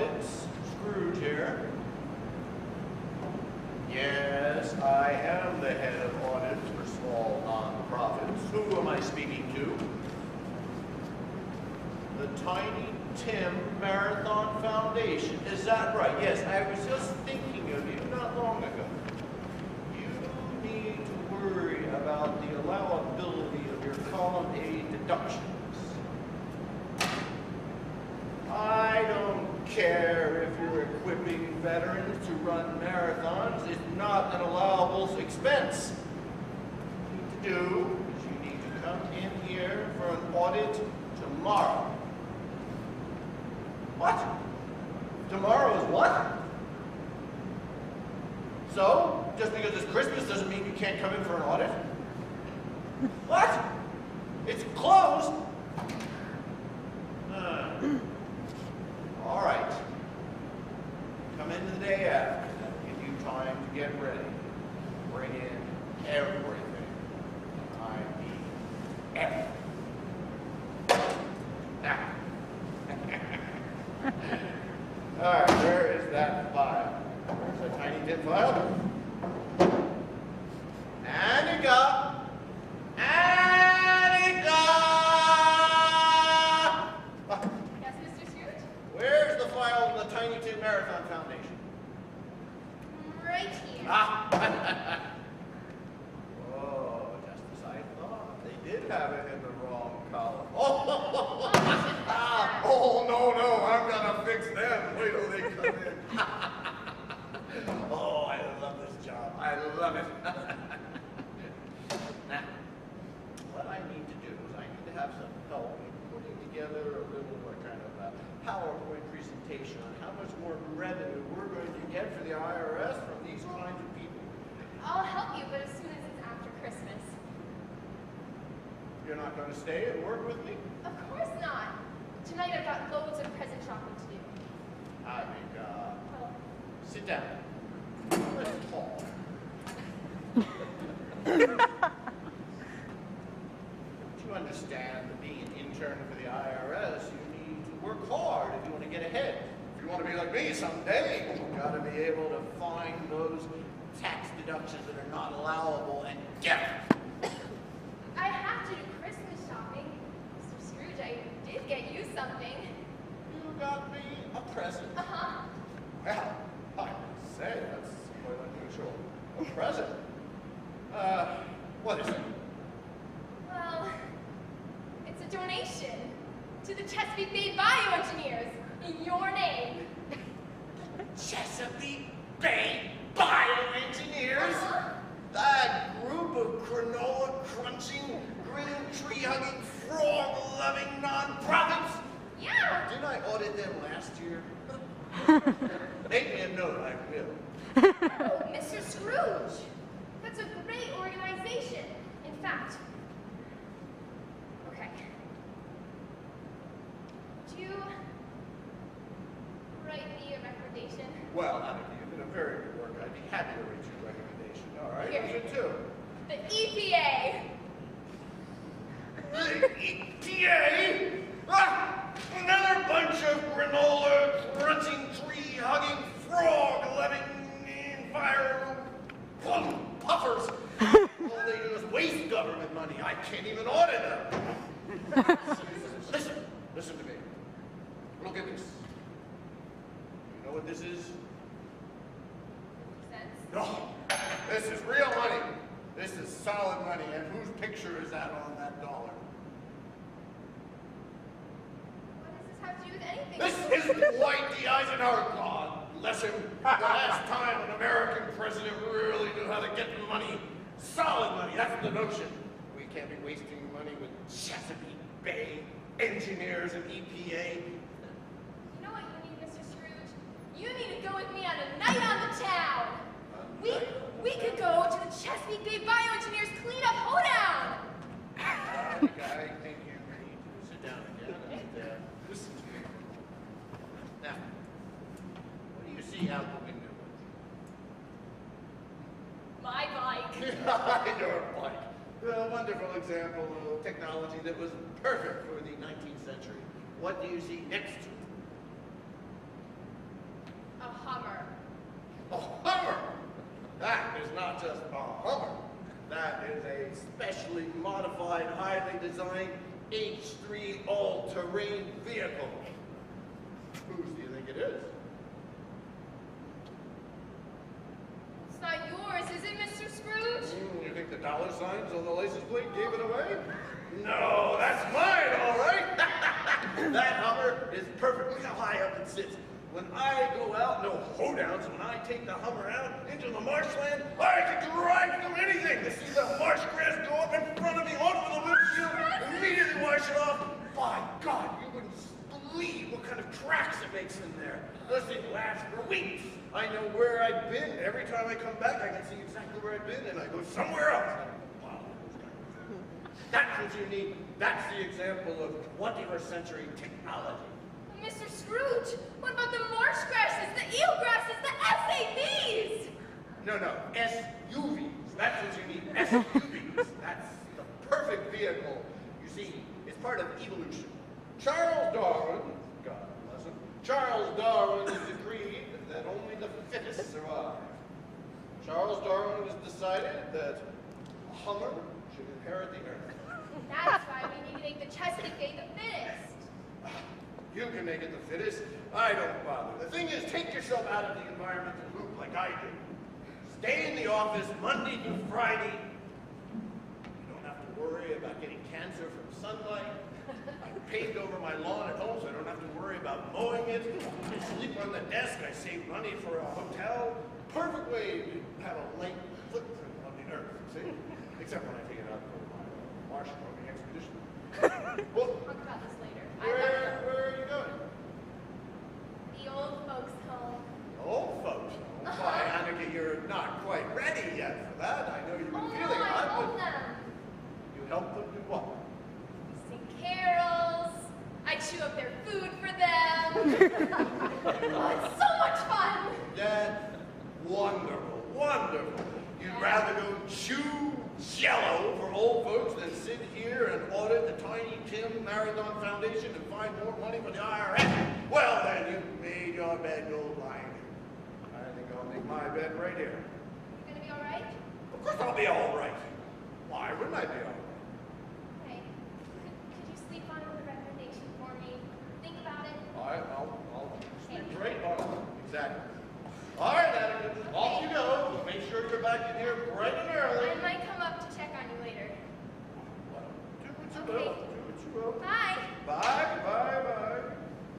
audits. Scrooge here. Yes, I am the head of audits for small nonprofits. Who am I speaking to? The Tiny Tim Marathon Foundation. Is that right? Yes, I was just thinking of you not long ago. You need to worry about the allowability of your column A deductions. I don't care if you're equipping veterans to run marathons. It's not an allowable expense. What you need to do is you need to come in here for an audit tomorrow. What? Tomorrow is what? So, just because it's Christmas doesn't mean you can't come in for an audit? What? It's closed? All right. Come in the day after. That'll give you time to get ready. Bring in everything. I mean everything. All right, where is that file? Where's the Tiny Tim file? Annika! Annika! Yes, Mr. Scrooge? Where's the file from the Tiny Tim Marathon Foundation? Right here. Ah! Oh, just as I thought. They did have it in the wrong column. Oh! Oh, no, I'm gonna fix them. Wait till they come in. Oh, I love this job. I love it. Now, what I need to do is I need to have some help in putting together a little kind of a PowerPoint presentation on how much more revenue we're going to get for the IRS from these kinds of people. I'll help you, but as soon as it's after Christmas. You're not going to stay and work with me? Of course not. Tonight I've got loads of present shopping to do. Annika, Well, sit down. Let's talk. You understand that being an intern for the IRS, you need to work hard if you want to get ahead. If you want to be like me someday, you've got to be able to find those tax deductions that are not allowable and get them. I have to do Christmas shopping. Mr. Scrooge, I did get you something. You got me a present. Uh-huh. Well, I must say, that's quite unusual. A present? What is it? Well, it's a donation to the Chesapeake Bay bioengineers in your name. Chesapeake Bay bioengineers? Uh-huh. That group of granola-crunching, green tree-hugging, frog-loving nonprofits? Yeah. Didn't I audit them last year? Make me a note, I will. Oh, Mr. Scrooge. That's a great organization. In fact, okay. Do you write me a recommendation? Well, Annika, you did a very good work. I'd be happy to read your recommendation. All right, Here. who's it to? The EPA. The EPA? Ah, another bunch of granola-crunching, tree-hugging, frog-loving, fire puffers. All they do is waste government money. I can't even audit them. Listen to me. Look at this. You know what this is? Cents? No, this is real money. This is solid money. And whose picture is that on that dollar? What does this have to do with anything? This is Dwight D. Eisenhower. God bless him. The last time an American president really knew how to get money. Solid money. That's the notion. We can't be wasting money with Chesapeake Bay engineers and EPA. You know what you need, Mr. Scrooge? You need to go with me on a night on the town. We could go to the Chesapeake Bay bioengineers cleanup hoedown. I think you need to sit down again and listen to me. Now, what do you see out the window? My bike. Your bike. A wonderful example of technology that was perfect for the 19th century. What do you see next to it? design H3 all-terrain vehicle. Whose do you think it is? It's not yours, is it, Mr. Scrooge? You think the dollar signs on the license plate gave it away? No, that's mine, all right. That Hummer is perfectly high up it sits. When I go out, no hoedowns, when I take the Hummer out into the marshland, I can drive through anything. To see the marsh grass go up in front of me onto the windshield, immediately wash it off. By God, you wouldn't believe what kind of tracks it makes in there. Those things last for weeks. I know where I've been. Every time I come back, I can see exactly where I've been, and I go somewhere else. Wow. That's what you need. That's the example of 21st century technology. Mr. Scrooge, what about the marsh grasses, the eelgrasses, the SAVs? No, SUVs. That's what you need. SUVs. That's the perfect vehicle. You see, it's part of evolution. Charles Darwin, God bless him, Charles Darwin has decreed that only the fittest survive. Charles Darwin has decided that a Hummer should inherit the earth. That's why we need to make the Chesapeake Bay the fittest. You can make it the fittest. I don't bother. The thing is, take yourself out of the environmental loop like I do. Stay in the office Monday through Friday. You don't have to worry about getting cancer from sunlight. I paved over my lawn at home so I don't have to worry about mowing it. I sleep on the desk. I save money for a hotel. Perfect way to have a light footprint on the earth, see? Except when I take it out for my marsh mowing expedition. Well, Talk about this later. where are you going? The old folks' home. Old folks. Why, Annika, you're not quite ready yet for that. I know you've been feeling I hot, help but them. you help them do what? We sing carols. I chew up their food for them. Oh, it's so much fun. That's wonderful, wonderful. You'd rather go chew jello for old folks than sit here and audit the Tiny Tim Marathon Foundation and find more money for the IRS. Well, then, you made your bed go blind. I think I'll make my bed right here. You gonna be all right? Of course I'll be all right. Why wouldn't I be all right?